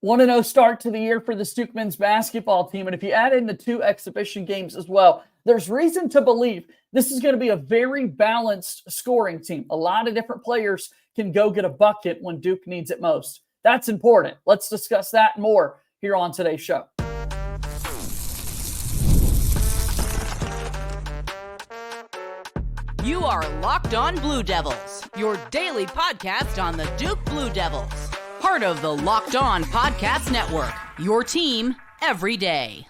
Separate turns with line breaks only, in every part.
1-0 start to the year for the Duke men's basketball team. And if you add in the 2 exhibition games as well, there's reason to believe this is going to be a very balanced scoring team. A lot of different players can go get a bucket when Duke needs it most. That's important. Let's discuss that and more here on today's show.
You are Locked On Blue Devils, your daily podcast on the Duke Blue Devils. Part of the Locked On Podcast Network, your team every day.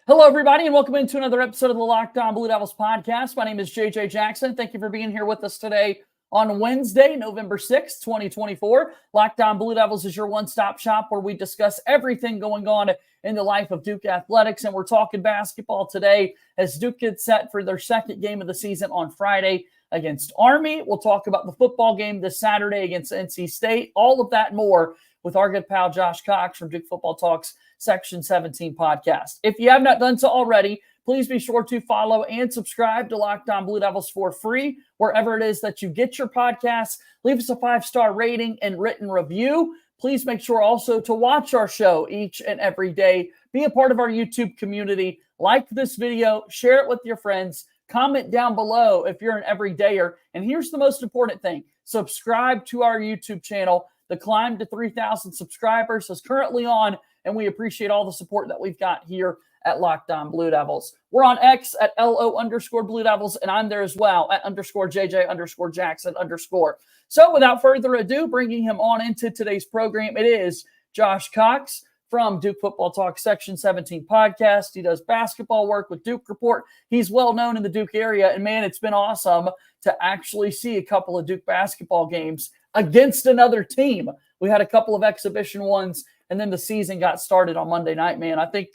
Hello, everybody, and welcome into another episode of the Locked On Blue Devils podcast. My name is JJ Jackson. Thank you for being here with us today on Wednesday, November 6th, 2024. Locked On Blue Devils is your one-stop shop where we discuss everything going on in the life of Duke athletics, and we're talking basketball today as Duke gets set for their second game of the season on Friday against Army. We'll talk about the football game this Saturday against NC State, all of that and more with our good pal Josh Cox from Duke Football Talks Section 17 podcast. If you have not done so already, please be sure to follow and subscribe to Locked On Blue Devils for free, wherever it is that you get your podcasts. Leave us a 5-star rating and written review. Please make sure also to watch our show each and every day. Be a part of our YouTube community. Like this video, share it with your friends. Comment down below if you're an everydayer. And here's the most important thing. Subscribe to our YouTube channel. The climb to 3,000 subscribers is currently on, and we appreciate all the support that we've got here at Locked On Blue Devils. We're on X at LO_Blue Devils, and I'm there as well at _JJ_Jackson_. So without further ado, bringing him on into today's program, it is Josh Cox from Duke Football Talk Section 17 podcast. He does basketball work with Duke Report. He's well known in the Duke area, and man, it's been awesome to actually see a couple of Duke basketball games against another team. We had a couple of exhibition ones, and then the season got started on Monday night, man. I think,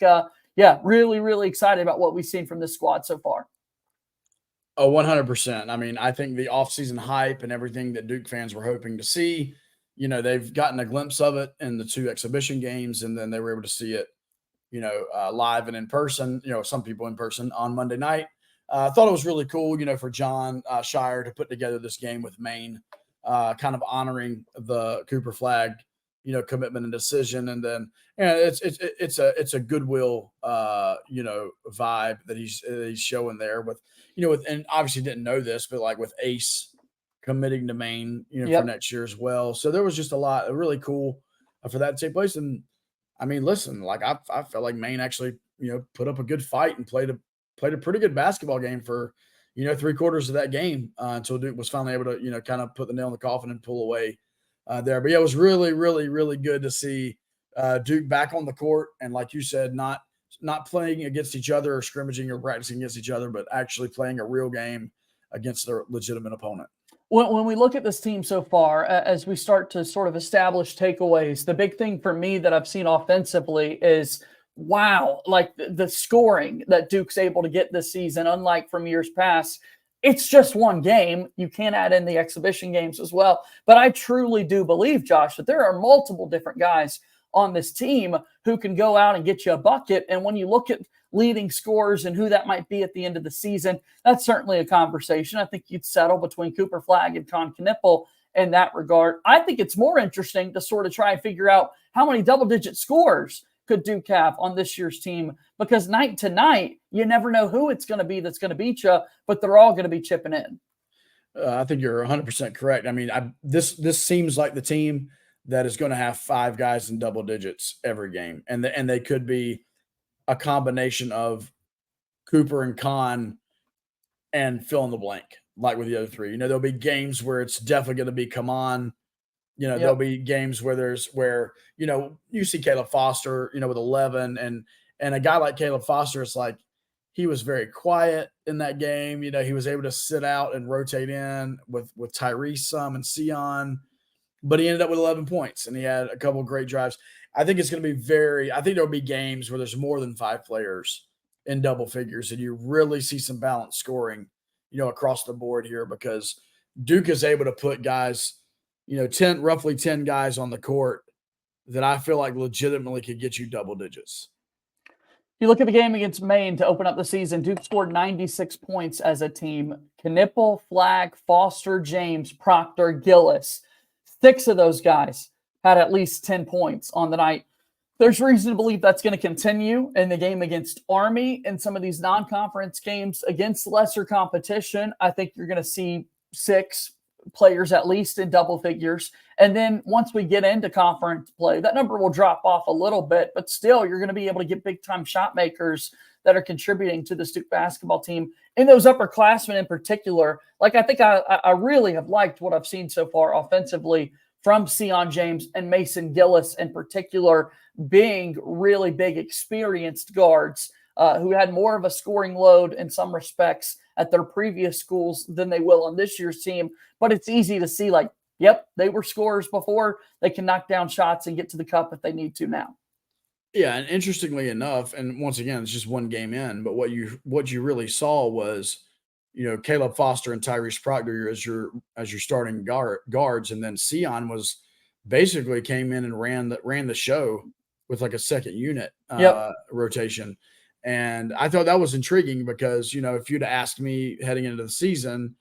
really, really excited about what we've seen from this squad so far.
Oh, 100%. I mean, I think the offseason hype and everything that Duke fans were hoping to see, they've gotten a glimpse of it in the 2 exhibition games, and then they were able to see it, live and in person, some people in person on Monday night. I thought it was really cool, for John Shire to put together this game with Maine, kind of honoring the Cooper Flagg, commitment and decision. And then, it's a goodwill, vibe that he's showing there with, and obviously didn't know this, but like with Ace committing to Maine, for next year as well. So there was just a lot really cool for that to take place. And I mean, listen, like I felt like Maine actually, put up a good fight and played a pretty good basketball game for, 3/4 of that game until Duke was finally able to, kind of put the nail in the coffin and pull away there. But yeah, it was really, really, really good to see Duke back on the court. And like you said, not playing against each other or scrimmaging or practicing against each other, but actually playing a real game against a legitimate opponent.
When we look at this team so far, as we start to sort of establish takeaways, the big thing for me that I've seen offensively is, wow, like the scoring that Duke's able to get this season, unlike from years past. It's just one game. You can add in the exhibition games as well. But I truly do believe, Josh, that there are multiple different guys on this team who can go out and get you a bucket. And when you look at leading scorers and who that might be at the end of the season, that's certainly a conversation. I think you'd settle between Cooper Flagg and Knueppel in that regard. I think it's more interesting to sort of try and figure out how many double-digit scores could Duke have on this year's team, because night to night, you never know who it's going to be that's going to beat you, but they're all going to be chipping in.
I think you're 100% correct. I mean, this seems like the team that is going to have 5 guys in double digits every game, and they could be a combination of Cooper and Khan and fill in the blank, like with the other 3. There'll be games where it's definitely going to be Khaman. There'll be games where you see Caleb Foster, with 11, and a guy like Caleb Foster, it's like he was very quiet in that game. He was able to sit out and rotate in with Tyrese some and Sion, but he ended up with 11 points and he had a couple of great drives. I think it's going to be I think there'll be games where there's more than 5 players in double figures, and you really see some balanced scoring, across the board here, because Duke is able to put guys, roughly 10 guys on the court that I feel like legitimately could get you double digits.
You look at the game against Maine to open up the season, Duke scored 96 points as a team. Knueppel, Flagg, Foster, James, Proctor, Gillis. 6 of those guys had at least 10 points on the night. There's reason to believe that's going to continue in the game against Army and some of these non-conference games against lesser competition. I think you're going to see 6 players at least in double figures. And then once we get into conference play, that number will drop off a little bit, but still you're going to be able to get big-time shot makers that are contributing to the Duke basketball team. In those upperclassmen in particular, like I think I really have liked what I've seen so far offensively from Sion James and Mason Gillis in particular, being really big experienced guards who had more of a scoring load in some respects at their previous schools than they will on this year's team. But it's easy to see, like, yep, they were scorers before. They can knock down shots and get to the cup if they need to now.
Yeah, and interestingly enough, and once again, it's just one game in, but what you really saw was, Caleb Foster and Tyrese Proctor as your starting guards, and then Sion was basically came in and ran the show with like a second unit rotation. And I thought that was intriguing because, if you'd asked me heading into the season,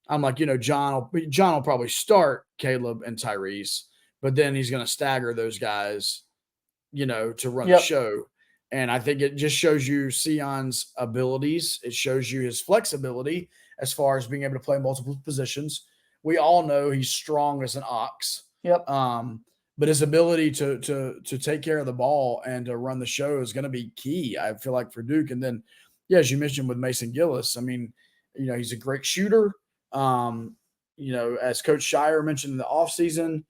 I'm like, John will probably start Caleb and Tyrese, but then he's going to stagger those guys, to run the show. And I think it just shows you Sion's abilities. It shows you his flexibility as far as being able to play multiple positions. We all know he's strong as an ox.
Yep.
But his ability to take care of the ball and to run the show is going to be key, I feel like, for Duke. And then, as you mentioned with Mason Gillis, I mean, he's a great shooter. As Coach Shire mentioned in the offseason,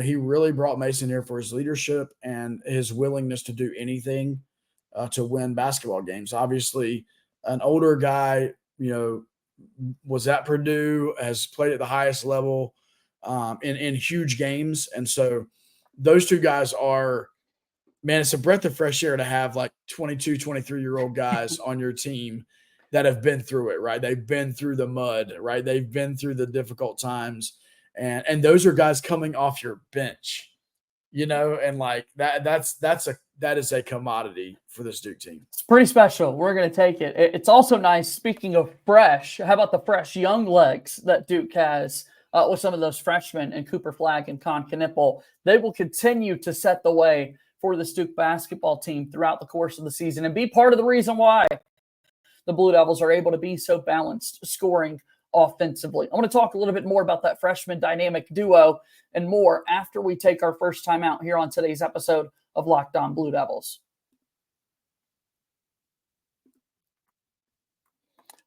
he really brought Mason here for his leadership and his willingness to do anything to win basketball games. Obviously, an older guy, was at Purdue, has played at the highest level in huge games. And so those two guys are, man, it's a breath of fresh air to have like 22, 23-year-old guys on your team that have been through it, right? They've been through the mud, right? They've been through the difficult times. And those are guys coming off your bench, and like that is a commodity for this Duke team.
It's pretty special. We're going to take it. It's also nice, speaking of fresh, how about the fresh young legs that Duke has with some of those freshmen and Cooper Flagg and Knueppel? They will continue to set the way for the Duke basketball team throughout the course of the season and be part of the reason why the Blue Devils are able to be so balanced scoring offensively. I want to talk a little bit more about that freshman dynamic duo and more after we take our first time out here on today's episode of Locked On Blue Devils.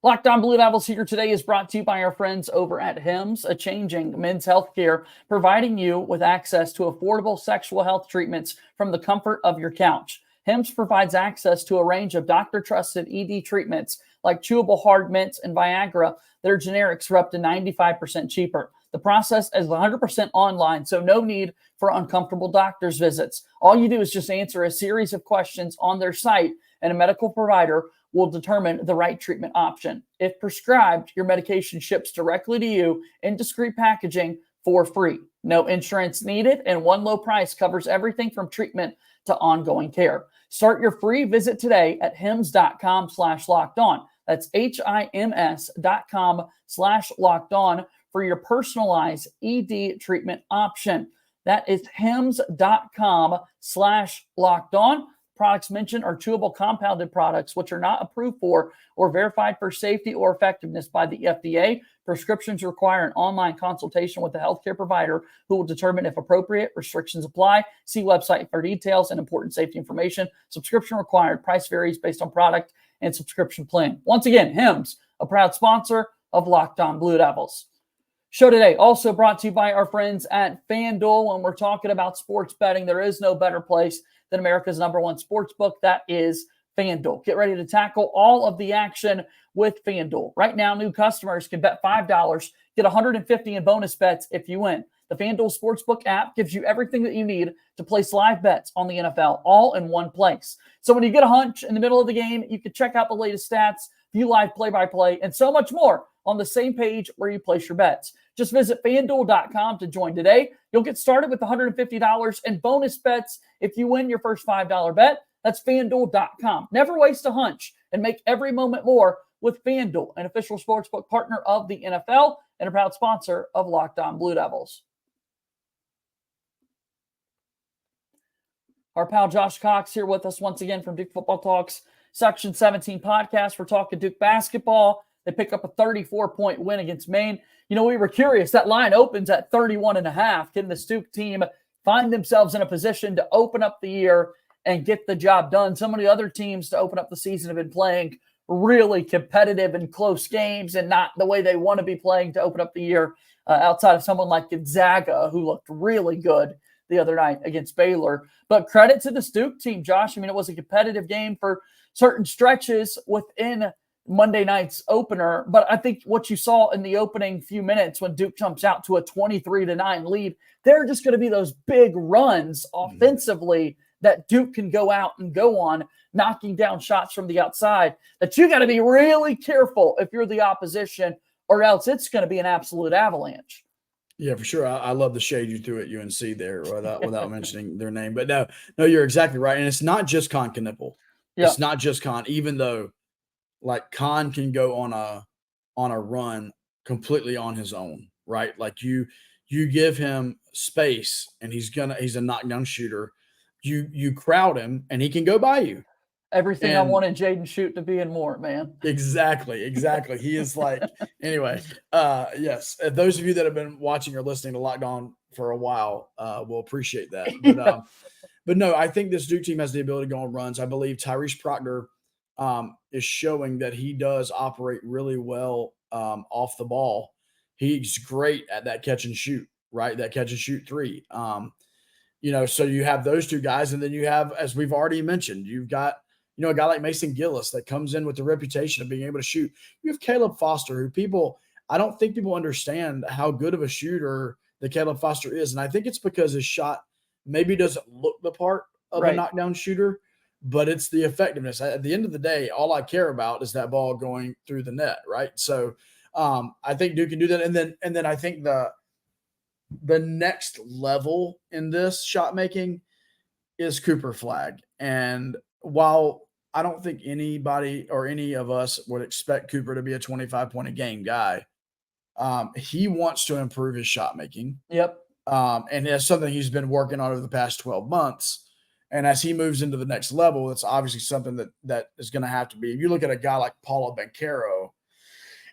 Locked On Blue Devils here today is brought to you by our friends over at Hims, a changing men's healthcare, providing you with access to affordable sexual health treatments from the comfort of your couch. Hims provides access to a range of doctor-trusted ED treatments like chewable hard mints and Viagra that are generics for up to 95% cheaper. The process is 100% online, so no need for uncomfortable doctor's visits. All you do is just answer a series of questions on their site, and a medical provider will determine the right treatment option. If prescribed, your medication ships directly to you in discreet packaging for free. No insurance needed, and one low price covers everything from treatment to ongoing care. Start your free visit today at hims.com/lockedon. That's HIMS.com/lockedon for your personalized ED treatment option. That is hims.com/lockedon. Products mentioned are chewable compounded products, which are not approved for or verified for safety or effectiveness by the FDA. Prescriptions require an online consultation with a healthcare provider who will determine if appropriate. Restrictions apply. See website for details and important safety information. Subscription required. Price varies based on product and subscription plan. Once again, Hims, a proud sponsor of Locked On Blue Devils. Show today also brought to you by our friends at FanDuel. When we're talking about sports betting, there is no better place than America's #1 sports book. That is FanDuel. Get ready to tackle all of the action with FanDuel. Right now, new customers can bet $5, get $150 in bonus bets if you win. The FanDuel Sportsbook app gives you everything that you need to place live bets on the NFL, all in one place. So when you get a hunch in the middle of the game, you can check out the latest stats, view live play-by-play, and so much more on the same page where you place your bets. Just visit FanDuel.com to join today. You'll get started with $150 in bonus bets if you win your first $5 bet. That's FanDuel.com. Never waste a hunch and make every moment more with FanDuel, an official sportsbook partner of the NFL and a proud sponsor of Locked On Blue Devils. Our pal Josh Cox here with us once again from Duke Football Talks Section 17 podcast. We're talking Duke basketball. They pick up a 34-point win against Maine. You know, we were curious. That line opens at 31.5. Can the Duke team find themselves in a position to open up the year and get the job done? Some of the other teams to open up the season have been playing really competitive and close games and not the way they want to be playing to open up the year, outside of someone like Gonzaga, who looked really good the other night against Baylor. But credit to the Duke team, Josh. I mean, it was a competitive game for certain stretches within Monday night's opener. But I think what you saw in the opening few minutes when Duke jumps out to a 23-9 lead, there are just going to be those big runs offensively that Duke can go out and go on, knocking down shots from the outside that you got to be really careful if you're the opposition, or else it's going to be an absolute avalanche.
Yeah, for sure. I love the shade you threw at UNC there without mentioning their name. But no, you're exactly right. And it's not just Knueppel.
Yeah.
It's not just Khan, even though like Khan can go on a run completely on his own, right? Like you give him space and he's a knockdown shooter. You crowd him and he can go by you.
Everything I wanted Jaden Shoot to be and more, man.
Exactly. He is like, anyway, yes. Those of you that have been watching or listening to Locked On for a while will appreciate that. But no, I think this Duke team has the ability to go on runs. I believe Tyrese Proctor is showing that he does operate really well off the ball. He's great at that catch and shoot, right? That catch and shoot three. So you have those two guys, and then you have, as we've already mentioned, you've got, a guy like Mason Gillis that comes in with the reputation of being able to shoot. You have Caleb Foster, who I don't think people understand how good of a shooter that Caleb Foster is. And I think it's because his shot maybe doesn't look the part of a knockdown shooter, but it's the effectiveness. At the end of the day, all I care about is that ball going through the net, right? So I think Duke can do that. And then I think the next level in this shot making is Cooper Flagg. And while I don't think anybody or any of us would expect Cooper to be a 25-point a game guy, he wants to improve his shot making.
Yep.
And it's something he's been working on over the past 12 months. And as he moves into the next level, it's obviously something that is going to have to be. If you look at a guy like Paolo Banchero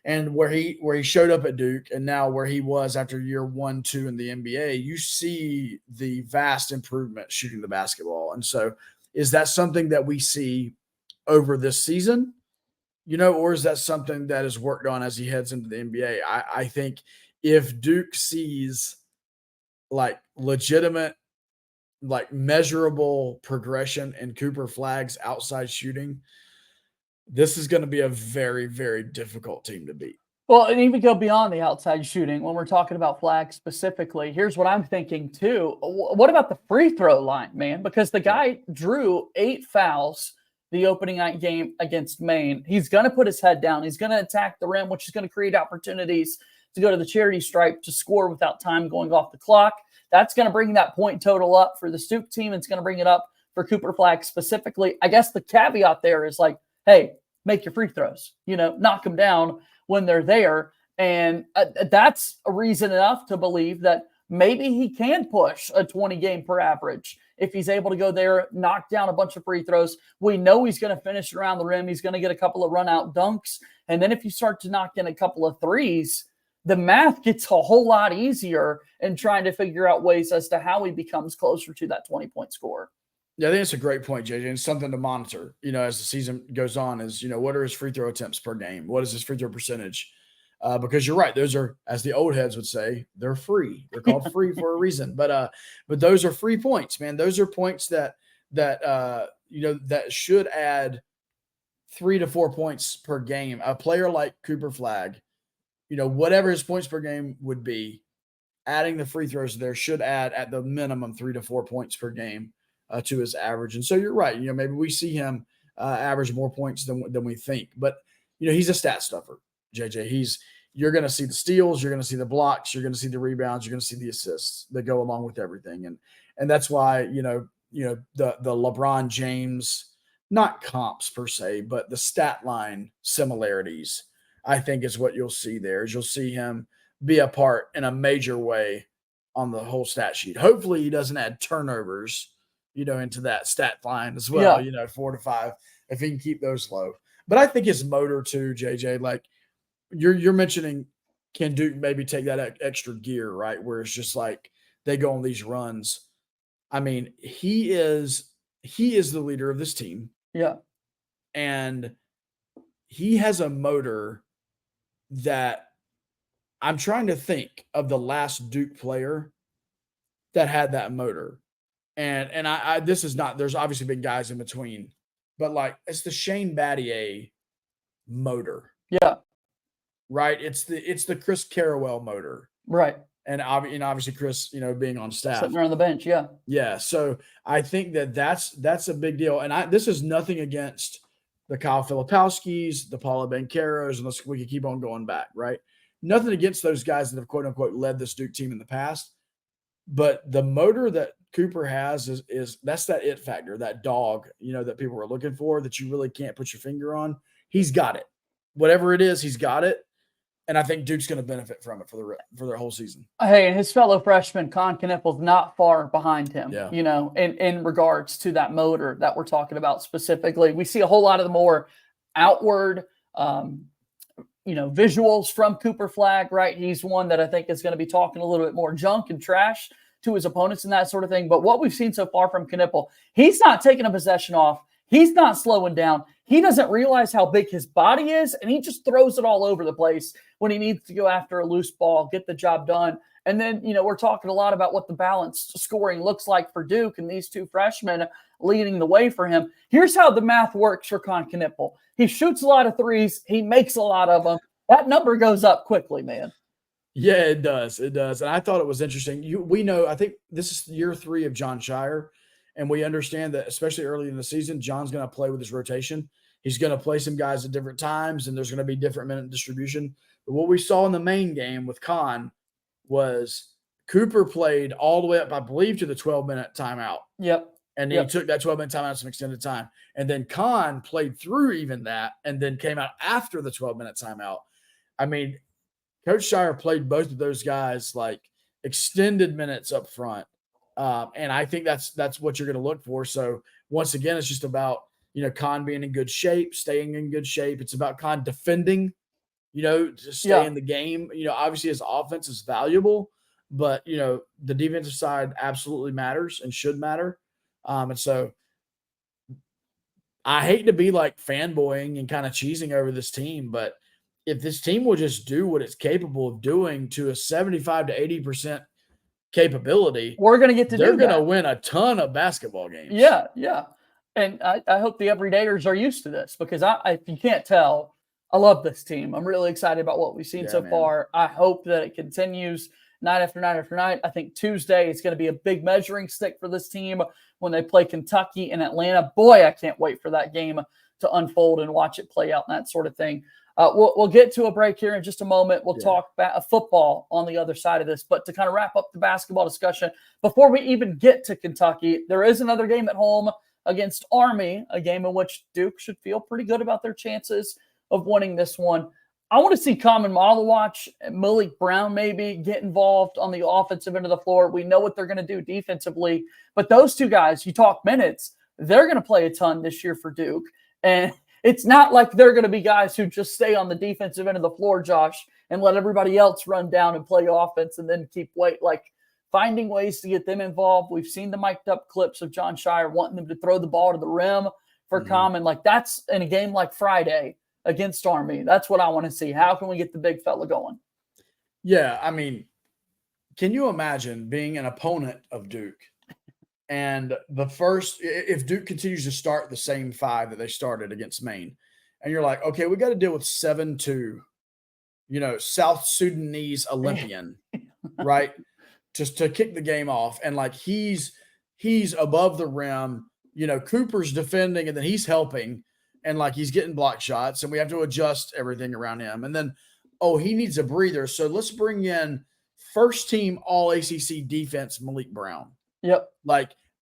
and where he showed up at Duke and now where he was after year 1, 2 in the NBA, you see the vast improvement shooting the basketball. And so is that something that we see over this season, or is that something that is worked on as he heads into the NBA? I think if Duke sees like legitimate, like measurable progression in Cooper Flagg's outside shooting, this is going to be a very, very difficult team to beat.
Well, and even go beyond the outside shooting when we're talking about Flagg specifically. Here's what I'm thinking too. What about the free throw line, man? Because the guy drew 8 fouls the opening night game against Maine. He's going to put his head down. He's going to attack the rim, which is going to create opportunities to go to the charity stripe to score without time going off the clock. That's going to bring that point total up for the Duke team. It's going to bring it up for Cooper Flagg specifically. I guess the caveat there is like, hey, make your free throws, knock them down when they're there. And that's a reason enough to believe that maybe he can push a 20 game per average if he's able to go there, knock down a bunch of free throws. We know he's going to finish around the rim. He's going to get a couple of run out dunks. And then if you start to knock in a couple of threes, the math gets a whole lot easier in trying to figure out ways as to how he becomes closer to that 20-point score.
Yeah, I think it's a great point, JJ, and something to monitor, as the season goes on is, what are his free throw attempts per game? What is his free throw percentage? Because you're right. Those are, as the old heads would say, they're free. They're called free for a reason. But those are free points, man. Those are points that should add 3 to 4 points per game. A player like Cooper Flagg, whatever his points per game would be, adding the free throws there should add at the minimum 3 to 4 points per game to his average. And so you're right. Maybe we see him average more points than we think. But, he's a stat stuffer, JJ. You're going to see the steals, you're going to see the blocks, you're going to see the rebounds, you're going to see the assists that go along with everything. And that's why, the LeBron James, not comps per se, but the stat line similarities, I think is what you'll see there. Is you'll see him be a part in a major way on the whole stat sheet. Hopefully he doesn't add turnovers into that stat line as well, 4 to 5, if he can keep those low. But I think his motor too, JJ, like you're mentioning, can Duke maybe take that extra gear, right? Where it's just like they go on these runs. I mean, he is the leader of this team.
Yeah.
And he has a motor that I'm trying to think of the last Duke player that had that motor. And I this is not, there's obviously been guys in between, but like it's the Shane Battier motor.
Yeah.
Right. It's the Chris Carrawell motor.
Right.
And obviously Chris, being on staff.
Sitting there on the bench. Yeah.
Yeah. So I think that's a big deal. And this is nothing against the Kyle Filipowskis, the Paula Bancheros, and we can keep on going back, right? Nothing against those guys that have quote unquote led this Duke team in the past. But the motor that Cooper has is that's that it factor, that dog, that people are looking for that you really can't put your finger on. He's got it. Whatever it is, he's got it. And I think Duke's going to benefit from it for their whole season.
Hey, and his fellow freshman, Knueppel's not far behind him,
Yeah.
In regards to that motor that we're talking about specifically. We see a whole lot of the more outward, visuals from Cooper Flagg, right? He's one that I think is going to be talking a little bit more junk and trash to his opponents and that sort of thing. But what we've seen so far from Knueppel, he's not taking a possession off. He's not slowing down. He doesn't realize how big his body is, and he just throws it all over the place when he needs to go after a loose ball, get the job done. And then, we're talking a lot about what the balanced scoring looks like for Duke and these two freshmen leading the way for him. Here's how the math works for Knueppel. He shoots a lot of threes. He makes a lot of them. That number goes up quickly, man.
Yeah, it does. It does. And I thought it was interesting. We know, I think this is year 3 of John Shire. And we understand that, especially early in the season, John's going to play with his rotation. He's going to play some guys at different times, and there's going to be different minute distribution. But what we saw in the Maine game with Khan was Cooper played all the way up, I believe, to the 12-minute timeout.
Yep.
And then he took that 12-minute timeout some extended time. And then Khan played through even that and then came out after the 12-minute timeout. I mean, Coach Shire played both of those guys like extended minutes up front. And I think that's what you're going to look for. So once again, it's just about, Khan being in good shape, staying in good shape. It's about Khan defending, to stay in the game. Obviously his offense is valuable, but, the defensive side absolutely matters and should matter. And so I hate to be like fanboying and kind of cheesing over this team, but if this team will just do what it's capable of doing to a 75 to 80% capability,
we're going to get to do that.
They're going to win a ton of basketball games.
Yeah, yeah. And I hope the everydayers are used to this because if you can't tell, I love this team. I'm really excited about what we've seen so far. I hope that it continues night after night after night. I think Tuesday is going to be a big measuring stick for this team when they play Kentucky and Atlanta. Boy, I can't wait for that game to unfold and watch it play out and that sort of thing. We'll get to a break here in just a moment. We'll talk about football on the other side of this. But to kind of wrap up the basketball discussion, before we even get to Kentucky, there is another game at home against Army, a game in which Duke should feel pretty good about their chances of winning this one. I want to see Khaman, Maluach, Maliq Brown maybe get involved on the offensive end of the floor. We know what they're going to do defensively. But those two guys, you talk minutes, they're going to play a ton this year for Duke. And it's not like they're going to be guys who just stay on the defensive end of the floor, Josh, and let everybody else run down and play offense and then keep finding ways to get them involved. We've seen the mic'd up clips of John Shire wanting them to throw the ball to the rim for Khaman. Like that's in a game like Friday against Army. That's what I want to see. How can we get the big fella going?
Yeah, I mean, can you imagine being an opponent of Duke? And if Duke continues to start the same 5 that they started against Maine, and you're like, okay, we got to deal with 7-2, South Sudanese Olympian, right? Just to kick the game off. And he's above the rim, Cooper's defending and then he's helping and he's getting block shots and we have to adjust everything around him. And then, he needs a breather. So let's bring in first team all ACC defense, Maliq Brown.
Yep.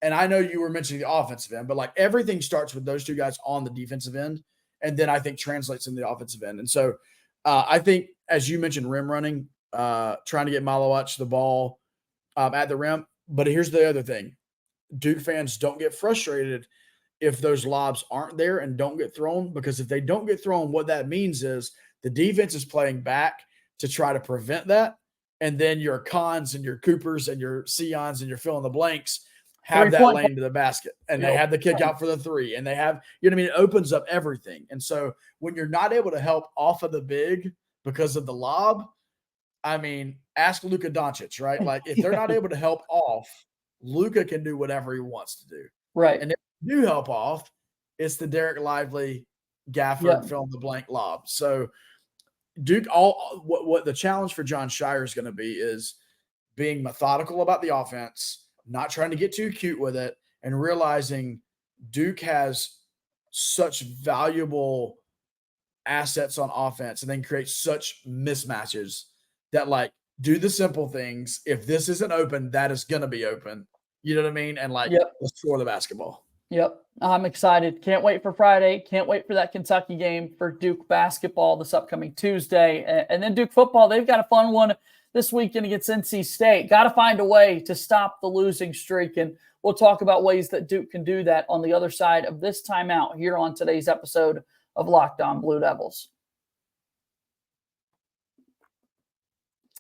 And I know you were mentioning the offensive end, but everything starts with those two guys on the defensive end. And then I think translates in the offensive end. And so I think, as you mentioned, rim running, trying to get Maluach the ball at the rim. But here's the other thing. Duke fans don't get frustrated if those lobs aren't there and don't get thrown, because if they don't get thrown, what that means is the defense is playing back to try to prevent that. And then your Khans and your Coopers and your Sions and your fill in the blanks have that lane to the basket, and they have the kick out for the three, and they have, you know what I mean? It opens up everything. And so when you're not able to help off of the big because of the lob, I mean, ask Luka Doncic, right? Like, if they're not able to help off, Luka can do whatever he wants to do.
Right.
And if they do help off, it's the Derek Lively, Gafford, fill in the blank lob. So Duke, what the challenge for John Shire is going to be is being methodical about the offense, not trying to get too cute with it, and realizing Duke has such valuable assets on offense and then create such mismatches that, like, do the simple things. If this isn't open, that is going to be open. You know what I mean? And, like, let's score the basketball.
Yep. I'm excited. Can't wait for Friday. Can't wait for that Kentucky game, for Duke basketball this upcoming Tuesday. And then Duke football, they've got a fun one this weekend against NC State. Got to find a way to stop the losing streak. And we'll talk about ways that Duke can do that on the other side of this timeout here on today's episode of Locked On Blue Devils.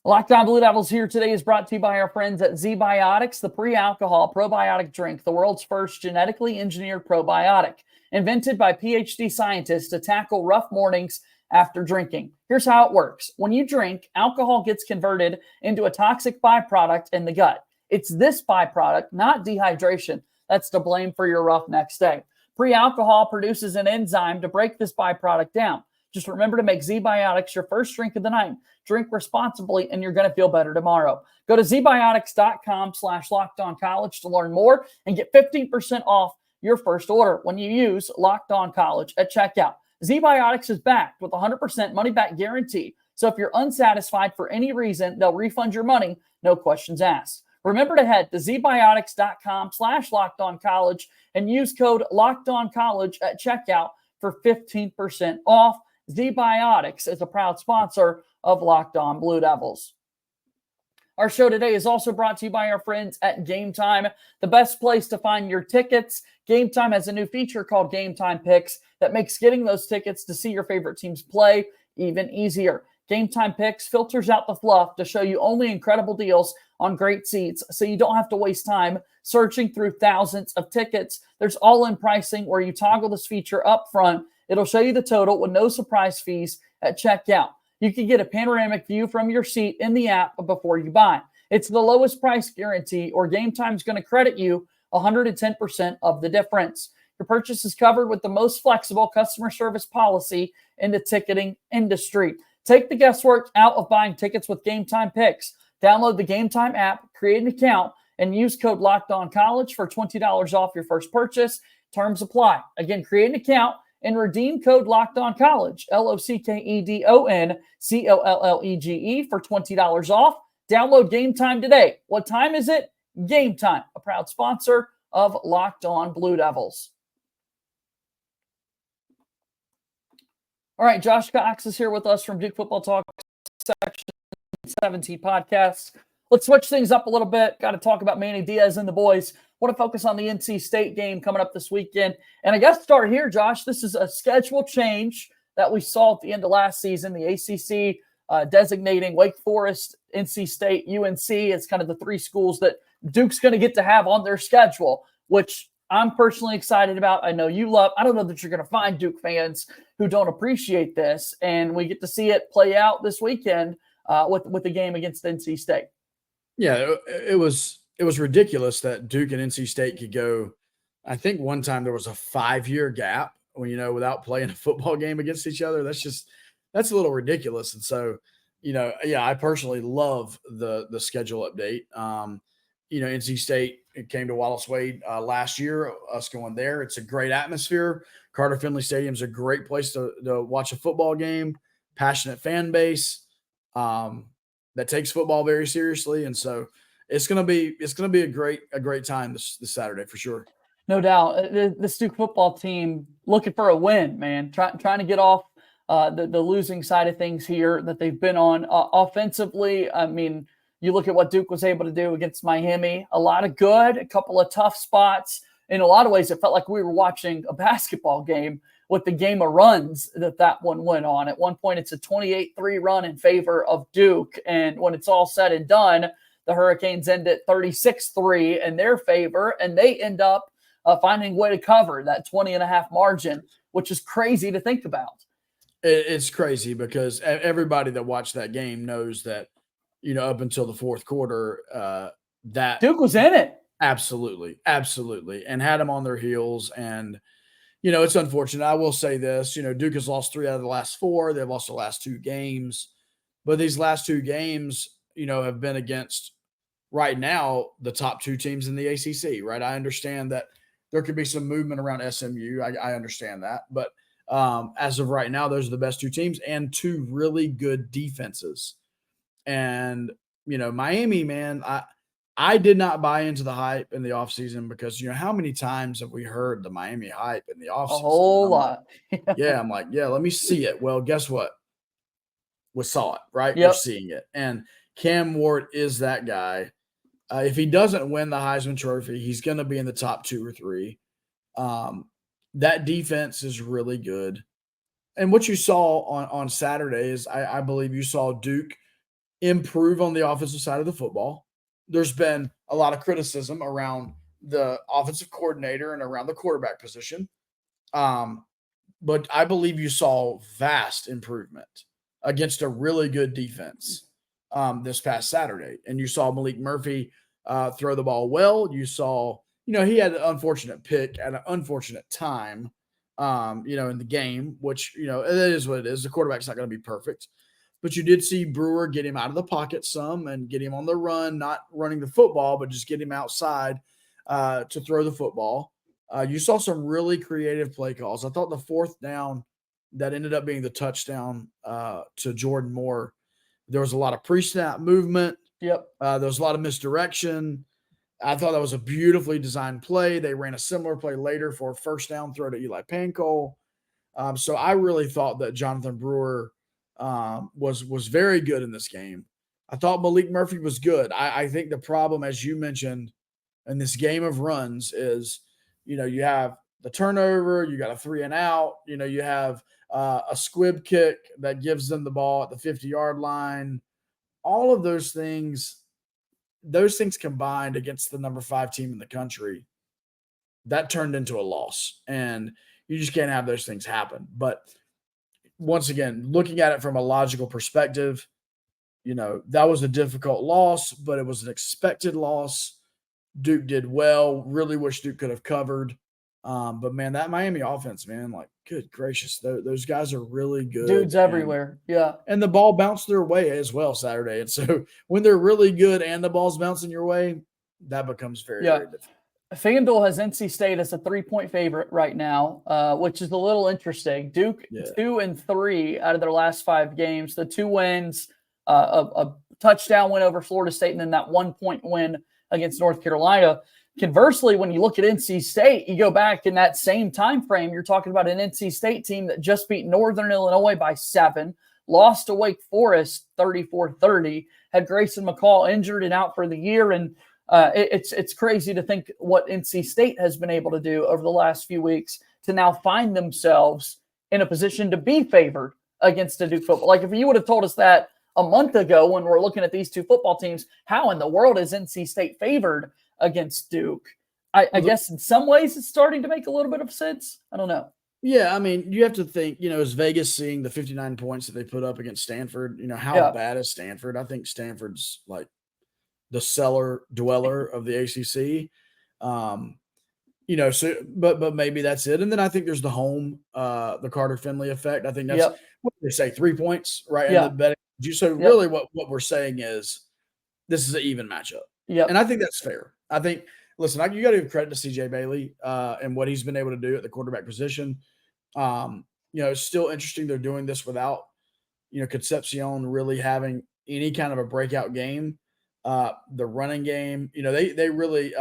Locked On Blue Devils here today is brought to you by our friends at Z-Biotics, the pre-alcohol probiotic drink, the world's first genetically engineered probiotic, invented by PhD scientists to tackle rough mornings after drinking. Here's how it works. When you drink, alcohol gets converted into a toxic byproduct in the gut. It's this byproduct, not dehydration, that's to blame for your rough next day. Pre-alcohol produces an enzyme to break this byproduct down. Just remember to make Z-Biotics your first drink of the night. Drink responsibly, and you're going to feel better tomorrow. Go to zbiotics.com/LockedOnCollege to learn more and get 15% off your first order when you use Locked On College at checkout. Z-Biotics is backed with a 100% money-back guarantee. So if you're unsatisfied for any reason, they'll refund your money, no questions asked. Remember to head to zbiotics.com/LockedOnCollege and use code LockedOnCollege at checkout for 15% off. Z-Biotics is a proud sponsor of Locked On Blue Devils. Our show today is also brought to you by our friends at Game Time, the best place to find your tickets. Game Time has a new feature called Game Time Picks that makes getting those tickets to see your favorite teams play even easier. Game Time Picks filters out the fluff to show you only incredible deals on great seats, so you don't have to waste time searching through thousands of tickets. There's all-in pricing where you toggle this feature up front. It'll show you the total with no surprise fees at checkout. You can get a panoramic view from your seat in the app before you buy. It's the lowest price guarantee, or Game Time's going to credit you 110% of the difference. Your purchase is covered with the most flexible customer service policy in the ticketing industry. Take the guesswork out of buying tickets with Game Time Picks. Download the Game Time app, create an account, and use code LockedOnCollege for $20 off your first purchase. Terms apply. Again, create an account and redeem code LockedOnCollege, LockedOnCollege for $20 off. Download Game Time today. What time is it? Game Time, a proud sponsor of Locked On Blue Devils. All right, Josh Cox is here with us from Duke Football Talk Section 17 podcast. Let's switch things up a little bit. Got to talk about Manny Diaz and the boys. Want to focus on the NC State game coming up this weekend. And I guess start here, Josh. This is a schedule change that we saw at the end of last season. The ACC designating Wake Forest, NC State, UNC as kind of the three schools that Duke's going to get to have on their schedule, which I'm personally excited about. I know you love. I don't know that you're going to find Duke fans who don't appreciate this. And we get to see it play out this weekend with the game against NC State.
Yeah, it was ridiculous that Duke and NC State could go. I think one time there was a 5-year gap without playing a football game against each other. That's a little ridiculous. And so, I personally love the schedule update. NC State, it came to Wallace Wade last year, us going there. It's a great atmosphere. Carter Finley Stadium is a great place to watch a football game, passionate fan base that takes football very seriously. And so it's going to be a great time this Saturday for sure.
No doubt. This Duke football team looking for a win, man, trying to get off the losing side of things here that they've been on offensively. I mean, You look at what Duke was able to do against Miami, a lot of good, a couple of tough spots. In a lot of ways, it felt like we were watching a basketball game with the game of runs that one went on. At one point, it's a 28-3 run in favor of Duke. And when it's all said and done, the Hurricanes end at 36-3 in their favor, and they end up finding a way to cover that 20.5 margin, which is crazy to think about.
It's crazy because everybody that watched that game knows that, up until the fourth quarter, that
Duke was in it.
Absolutely, and had them on their heels. And, it's unfortunate. I will say this, Duke has lost 3 out of the last 4. They've lost the last 2 games. But these last 2 games, have been against, right now, the top 2 teams in the ACC, right? I understand that there could be some movement around SMU. I understand that. But as of right now, those are the best 2 teams and 2 really good defenses. And, Miami, man, I did not buy into the hype in the offseason because, how many times have we heard the Miami hype in the offseason?
A whole lot.
I'm like, let me see it. Well, guess what? We saw it, right?
Yep.
We're seeing it. And Cam Ward is that guy. If he doesn't win the Heisman Trophy, he's going to be in the top 2 or 3. That defense is really good. And what you saw on Saturday is I believe you saw Duke improve on the offensive side of the football. There's been a lot of criticism around the offensive coordinator and around the quarterback position. But I believe you saw vast improvement against a really good defense this past Saturday. And you saw Maluach Murphy throw the ball well. You saw, he had an unfortunate pick at an unfortunate time, in the game, which, it is what it is. The quarterback's not going to be perfect. But you did see Brewer get him out of the pocket some and get him on the run, not running the football, but just get him outside to throw the football. You saw some really creative play calls. I thought the 4th down that ended up being the touchdown to Jordan Moore, there was a lot of pre-snap movement.
Yep.
There was a lot of misdirection. I thought that was a beautifully designed play. They ran a similar play later for a first down throw to Eli Pancol. So I really thought that Jonathan Brewer was very good in this game. I thought Maluach Murphy was good. I think the problem, as you mentioned, in this game of runs is, you have the turnover, you got a 3 and out, you have a squib kick that gives them the ball at the 50-yard line. All of those things combined against the number 5 team in the country, that turned into a loss. And you just can't have those things happen. But once again, looking at it from a logical perspective, that was a difficult loss, but it was an expected loss. Duke did well. Really wish Duke could have covered. But, man, that Miami offense, man, like, good gracious. Those guys are really good.
Dudes everywhere. Yeah.
And the ball bounced their way as well Saturday. And so when they're really good and the ball's bouncing your way, that becomes very, very difficult.
FanDuel has NC State as a 3-point favorite right now, which is a little interesting. Duke 2-3 out of their last 5 games. The 2 wins, a touchdown win over Florida State, and then that 1-point win against North Carolina. Conversely, when you look at NC State, you go back in that same time frame, you're talking about an NC State team that just beat Northern Illinois by 7, lost to Wake Forest 34-30, had Grayson McCall injured and out for the year, and it's crazy to think what NC State has been able to do over the last few weeks to now find themselves in a position to be favored against a Duke football. Like if you would have told us that a month ago when we're looking at these 2 football teams, how in the world is NC State favored against Duke? I guess in some ways it's starting to make a little bit of sense. I don't know.
Yeah, I mean, you have to think, is Vegas seeing the 59 points that they put up against Stanford? How bad is Stanford? I think Stanford's like the cellar dweller of the ACC. So, but maybe that's it. And then I think there's the Carter Finley effect. I think that's what they say, 3 points, right?
Yeah.
So really what we're saying is this is an even matchup.
Yeah.
And I think that's fair. I think, listen, you got to give credit to CJ Bailey and what he's been able to do at the quarterback position. It's still interesting they're doing this without, Concepcion really having any kind of a breakout game. The running game, they really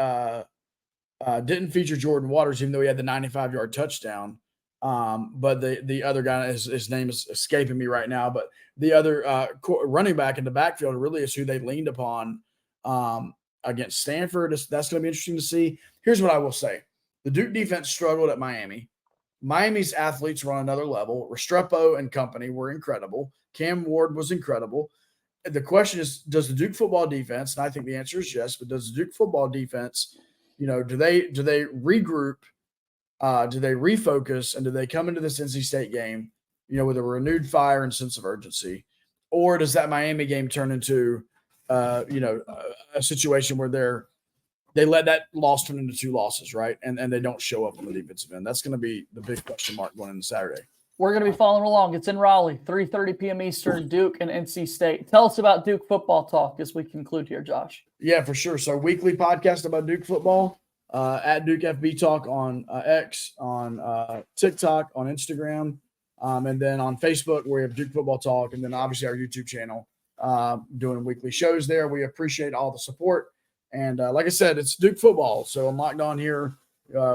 didn't feature Jordan Waters, even though he had the 95-yard touchdown. But the other guy, his name is escaping me right now, but the other running back in the backfield really is who they leaned upon against Stanford. That's going to be interesting to see. Here's what I will say. The Duke defense struggled at Miami. Miami's athletes were on another level. Restrepo and company were incredible. Cam Ward was incredible. The question is, does the Duke football defense, and I think the answer is yes, but does the Duke football defense, do they regroup? Do they refocus, and do they come into this NC State game, with a renewed fire and sense of urgency? Or does that Miami game turn into, a situation where they let that loss turn into 2 losses, right? And they don't show up on the defensive end. That's going to be the big question mark going into Saturday.
We're going to be following along. It's in Raleigh, 3:30 p.m. Eastern, Duke and NC State. Tell us about Duke football talk as we conclude here, Josh.
Yeah, for sure. So weekly podcast about Duke football at Duke FB Talk on X, on TikTok, on Instagram, and then on Facebook we have Duke Football Talk, and then obviously our YouTube channel doing weekly shows there. We appreciate all the support. And like I said, it's Duke football. So I'm locked on here.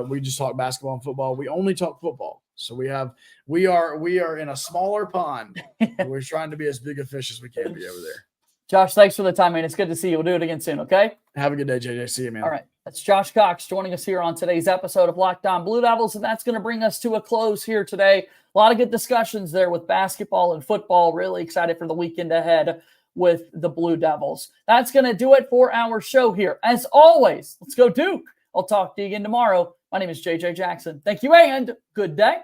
We just talk basketball and football. We only talk football. So we are in a smaller pond. We're trying to be as big a fish as we can be over there.
Josh, thanks for the time, man. It's good to see you. We'll do it again soon, okay?
Have a good day, JJ. See you, man.
All right. That's Josh Cox joining us here on today's episode of Locked On Blue Devils, and that's going to bring us to a close here today. A lot of good discussions there with basketball and football. Really excited for the weekend ahead with the Blue Devils. That's going to do it for our show here. As always, let's go Duke. I'll talk to you again tomorrow. My name is JJ Jackson. Thank you and good day.